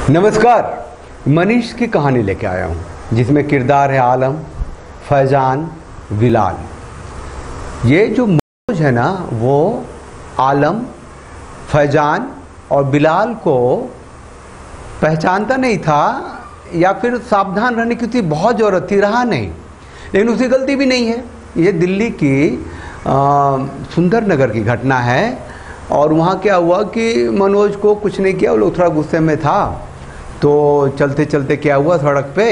नमस्कार। मनीष की कहानी लेके आया हूँ जिसमें किरदार है आलम, फैजान, बिलाल। ये जो मनोज है ना वो आलम, फैजान और बिलाल को पहचानता नहीं था या फिर सावधान रहने की उसकी बहुत ज़रूरत थी, रहा नहीं। लेकिन उसकी गलती भी नहीं है। ये दिल्ली की सुंदर नगर की घटना है और वहाँ क्या हुआ कि मनोज को कुछ नहीं किया, वो लोग थोड़ा गुस्से में था तो चलते चलते क्या हुआ, सड़क पे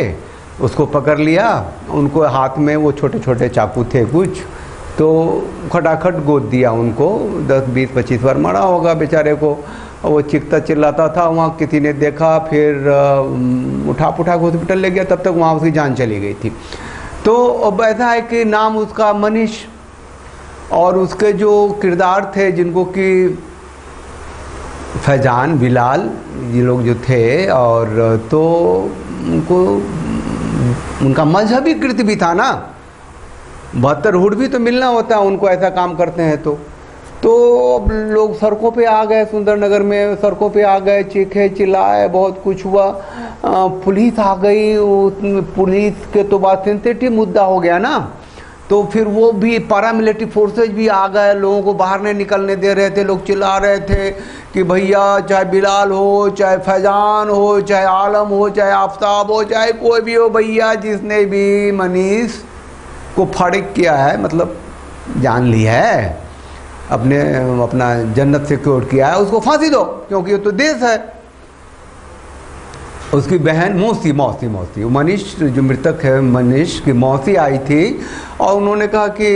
उसको पकड़ लिया। उनको हाथ में वो छोटे छोटे चाकू थे कुछ, तो खटाखट गोद दिया उनको। 10-20-25 बार मारा होगा बेचारे को। वो चीखता चिल्लाता था, वहाँ किसी ने देखा, फिर उठा के हॉस्पिटल ले गया। तब तक वहाँ उसकी जान चली गई थी। तो अब ऐसा है कि नाम उसका मनीष और उसके जो किरदार थे जिनको कि फैजान, बिलाल, ये लोग जो थे, और तो उनको उनका मजहबी कृत्य भी था ना, 72 हुड भी तो मिलना होता है उनको, ऐसा काम करते हैं तो अब लोग सड़कों पे आ गए, सुंदर नगर में सड़कों पे आ गए, चीखे चिल्लाए, बहुत कुछ हुआ। पुलिस आ गई। पुलिस के तो बात सेंसिटिव मुद्दा हो गया ना, तो फिर वो भी पैरामिलिट्री फोर्सेज भी आ गए, लोगों को बाहर नहीं निकलने दे रहे थे। लोग चिल्ला रहे थे कि भैया चाहे बिलाल हो, चाहे फैजान हो, चाहे आलम हो, चाहे आफ्ताब हो, चाहे कोई भी हो, भैया जिसने भी मनीष को फारिग किया है, मतलब जान ली है, अपना जन्नत सिक्योर किया है, उसको फांसी दो, क्योंकि ये तो देश है। उसकी बहन मौसी मनीष जो मृतक है, मनीष की मौसी आई थी और उन्होंने कहा कि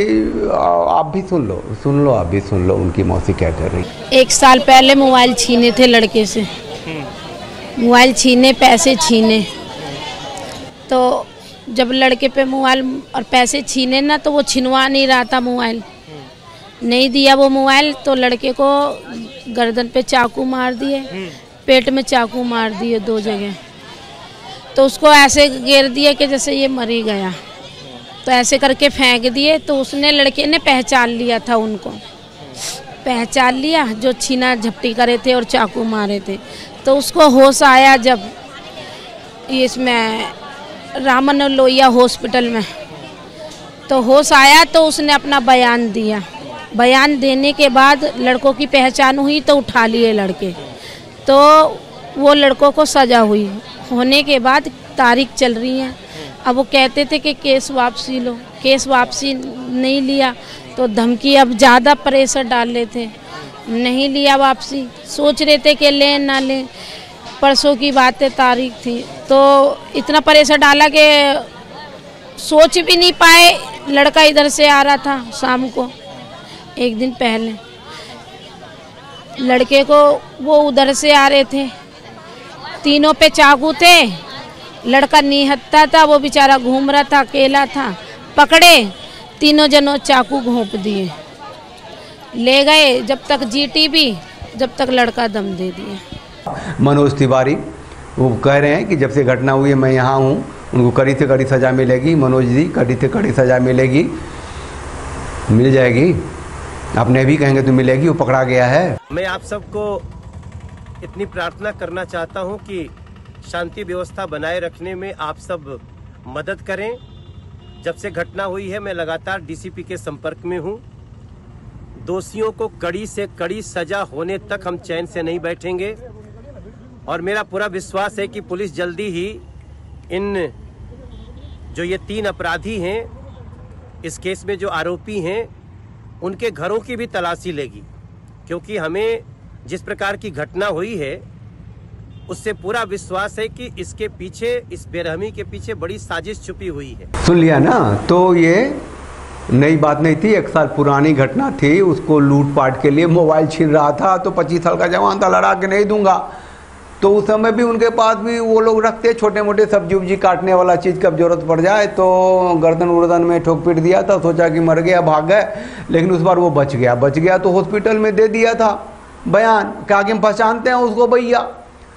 आप भी सुन लो आप भी सुन लो उनकी मौसी क्या कर रही। 1 साल पहले मोबाइल छीने थे लड़के से, मोबाइल छीने, पैसे छीने। तो जब लड़के पे मोबाइल और पैसे छीने ना, तो वो छिनवा नहीं रहा था, मोबाइल नहीं दिया वो मोबाइल, तो लड़के को गर्दन पे चाकू मार दिए, पेट में चाकू मार दिए 2 जगह। तो उसको ऐसे घेर दिया कि जैसे ये मर ही गया, तो ऐसे करके फेंक दिए। तो उसने, लड़के ने पहचान लिया था, उनको पहचान लिया जो छीना झपटी करे थे और चाकू मारे थे। तो उसको होश आया जब इसमें रामन लोहिया हॉस्पिटल में, तो होश आया तो उसने अपना बयान दिया। बयान देने के बाद लड़कों की पहचान हुई तो उठा लिए लड़के। तो वो लड़कों को सज़ा हुई, होने के बाद तारीख चल रही है। अब वो कहते थे कि केस वापसी लो, केस वापसी नहीं लिया तो धमकी, अब ज़्यादा प्रेशर डाल रहे थे, नहीं लिया वापसी। सोच रहे थे कि लें ना लें, परसों की बात है, तारीख थी, तो इतना प्रेशर डाला कि सोच भी नहीं पाए। लड़का इधर से आ रहा था शाम को, 1 दिन पहले लड़के को, वो उधर से आ रहे थे, तीनों पे चाकू थे। लड़का निहत्था था, वो बेचारा घूम रहा था, अकेला था। पकड़े, तीनों जनों चाकू घोंप दिए, ले गए। जब तक जीटीबी, जब तक लड़का दम दे दिया। मनोज तिवारी वो कह रहे हैं कि जब से घटना हुई है मैं यहाँ हूँ, उनको कड़ी से कड़ी सज़ा मिलेगी। मनोज जी, कड़ी से कड़ी सज़ा मिलेगी, मिल जाएगी। आपने भी कहेंगे तो मिलेगी, वो पकड़ा गया है। मैं आप सबको इतनी प्रार्थना करना चाहता हूं कि शांति व्यवस्था बनाए रखने में आप सब मदद करें। जब से घटना हुई है मैं लगातार डीसीपी के संपर्क में हूं। दोषियों को कड़ी से कड़ी सजा होने तक हम चैन से नहीं बैठेंगे और मेरा पूरा विश्वास है कि पुलिस जल्दी ही इन जो ये 3 अपराधी हैं, इस केस में जो आरोपी हैं, उनके घरों की भी तलाशी लेगी, क्योंकि हमें जिस प्रकार की घटना हुई है उससे पूरा विश्वास है कि इसके पीछे, इस बेरहमी के पीछे बड़ी साजिश छुपी हुई है। सुन लिया ना, तो ये नई बात नहीं थी, 1 साल पुरानी घटना थी। उसको लूटपाट के लिए मोबाइल छीन रहा था, तो 25 साल का जवान था, लड़ा के नहीं दूंगा। तो उस समय भी उनके पास भी वो लोग रखते छोटे मोटे सब्जी उब्जी काटने वाला चीज़, कब जरूरत पड़ जाए तो गर्दन उर्दन में ठोक पीट दिया था। सोचा कि मर गया, भाग गए, लेकिन उस बार वो बच गया तो हॉस्पिटल में दे दिया था बयान कि आगे हम पहचानते हैं उसको भैया।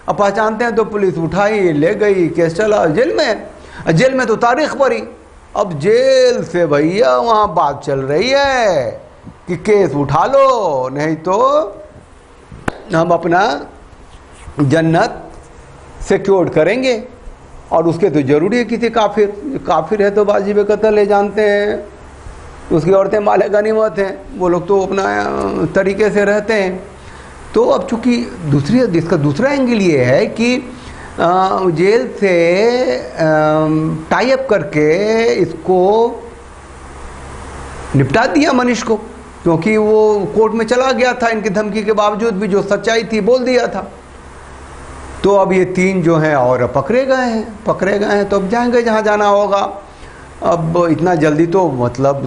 अब पहचानते हैं तो पुलिस उठाई, ले गई, केस चला जेल में तो तारीख पड़ी। अब जेल से भैया वहाँ बात चल रही है कि केस उठा लो, नहीं तो हम अपना जन्नत सिक्योर्ड करेंगे। और उसके तो जरूरी है किसी काफिर है तो वाजिब कत्ल है, जानते हैं, उसकी औरतें माले गनीमत हैं, वो लोग तो अपना तरीके से रहते हैं। तो अब चूंकि इसका दूसरा एंगल ये है कि जेल से टाई अप करके इसको निपटा दिया मनीष को, क्योंकि वो कोर्ट में चला गया था इनकी धमकी के बावजूद भी, जो सच्चाई थी बोल दिया था। तो अब ये 3 जो हैं और पकड़े गए हैं तो अब जाएंगे जहाँ जाना होगा। अब इतना जल्दी तो मतलब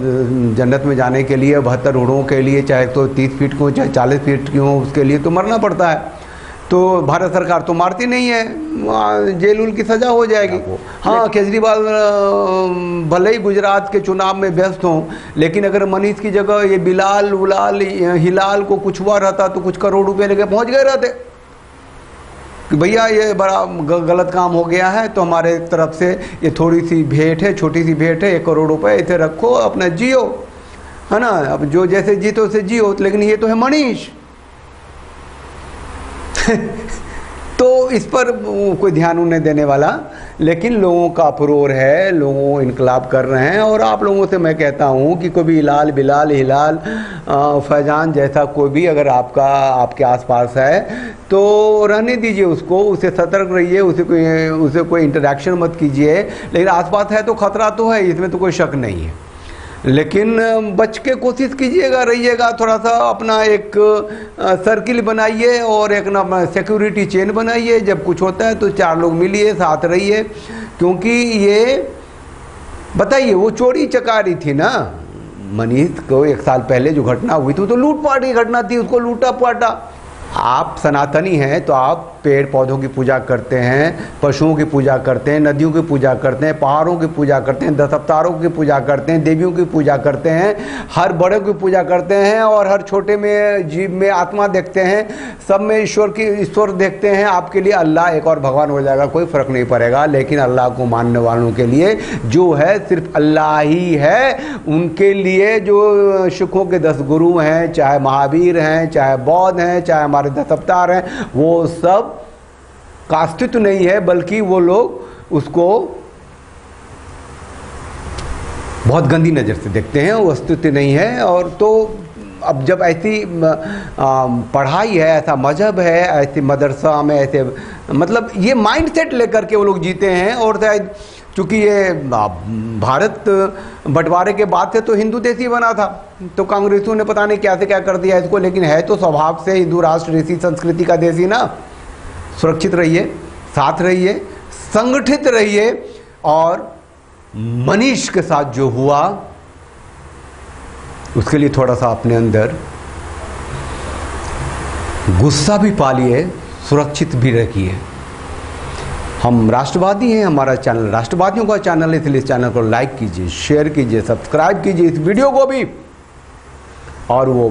जन्नत में जाने के लिए 72 रोड़ों के लिए, चाहे तो 30 फीट क्यों चाहे 40 फीट क्यों, उसके लिए तो मरना पड़ता है। तो भारत सरकार तो मारती नहीं है, जेल की सज़ा हो जाएगी। हाँ, केजरीवाल भले ही गुजरात के चुनाव में व्यस्त हों, लेकिन अगर मनीष की जगह ये बिलाल उलाल हिलाल को कुछ हुआ रहता तो कुछ करोड़ रुपए लेके पहुंच गए रहते कि भैया ये बड़ा गलत काम हो गया है, तो हमारे तरफ से ये थोड़ी सी भेंट है, छोटी सी भेंट है, 1 करोड़ रुपए इसे रखो, अपना जियो, है ना, अब जो जैसे जीतो उसे जियो। लेकिन ये तो है मनीष तो इस पर कोई ध्यान नहीं देने वाला, लेकिन लोगों का अफरोर है, लोगों इनकलाब कर रहे हैं। और आप लोगों से मैं कहता हूं कि कोई भी बिलाल हिलाल फैजान जैसा कोई भी अगर आपके आसपास है तो रहने दीजिए उसको, उसे सतर्क रहिए, उसे कोई इंटरेक्शन मत कीजिए। लेकिन आसपास है तो खतरा तो है, इसमें तो कोई शक नहीं है, लेकिन बच के कोशिश कीजिएगा, रहिएगा, थोड़ा सा अपना एक सर्किल बनाइए और एक ना सिक्योरिटी चेन बनाइए। जब कुछ होता है तो 4 लोग मिलिए, साथ रहिए, क्योंकि ये बताइए वो चोरी चकारी थी ना, मनीष को 1 साल पहले जो घटना हुई थी तो लूटपाट की घटना थी, उसको लूटा पाटा। आप सनातनी हैं तो आप पेड़ पौधों की पूजा करते हैं, पशुओं की पूजा करते हैं, नदियों की पूजा करते हैं, पहाड़ों की पूजा करते हैं, 10 अवतारों की पूजा करते हैं, देवियों की पूजा करते हैं, हर बड़े की पूजा करते हैं और हर छोटे में जीव में आत्मा देखते हैं, सब में ईश्वर देखते हैं। आपके लिए अल्लाह एक और भगवान हो जाएगा, कोई फ़र्क नहीं पड़ेगा। लेकिन अल्लाह को मानने वालों के लिए जो है सिर्फ अल्लाह ही है। उनके लिए जो सिखों के 10 गुरु हैं, चाहे महावीर हैं, चाहे बौद्ध हैं, चाहे हमारे 10 अवतार हैं, वो सब का अस्तित्व नहीं है, बल्कि वो लोग उसको बहुत गंदी नज़र से देखते हैं, वो अस्तित्व नहीं है। और तो अब जब ऐसी पढ़ाई है, ऐसा मजहब है, ऐसे मदरसा में ऐसे मतलब ये माइंडसेट लेकर के वो लोग जीते हैं। और शायद चूँकि ये भारत बंटवारे के बाद से तो हिंदू देश ही बना था, तो कांग्रेसियों ने पता नहीं क्या से क्या कर दिया इसको, लेकिन है तो स्वभाव से हिंदू राष्ट्र ऋषि संस्कृति का देश ही ना। सुरक्षित रहिए, साथ रहिए, संगठित रहिए। और मनीष के साथ जो हुआ उसके लिए थोड़ा सा अपने अंदर गुस्सा भी पालिए, सुरक्षित भी रखिए। हम राष्ट्रवादी हैं, हमारा चैनल राष्ट्रवादियों का चैनल है, इसलिए इस चैनल को लाइक कीजिए, शेयर कीजिए, सब्सक्राइब कीजिए इस वीडियो को भी, और वो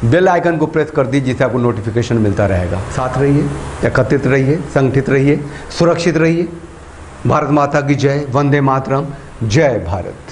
बेल आइकन को प्रेस कर दीजिए जिससे आपको नोटिफिकेशन मिलता रहेगा। साथ रहिए, एकत्रित रहिए, संगठित रहिए, सुरक्षित रहिए। भारत माता की जय, वंदे मातरम, जय भारत।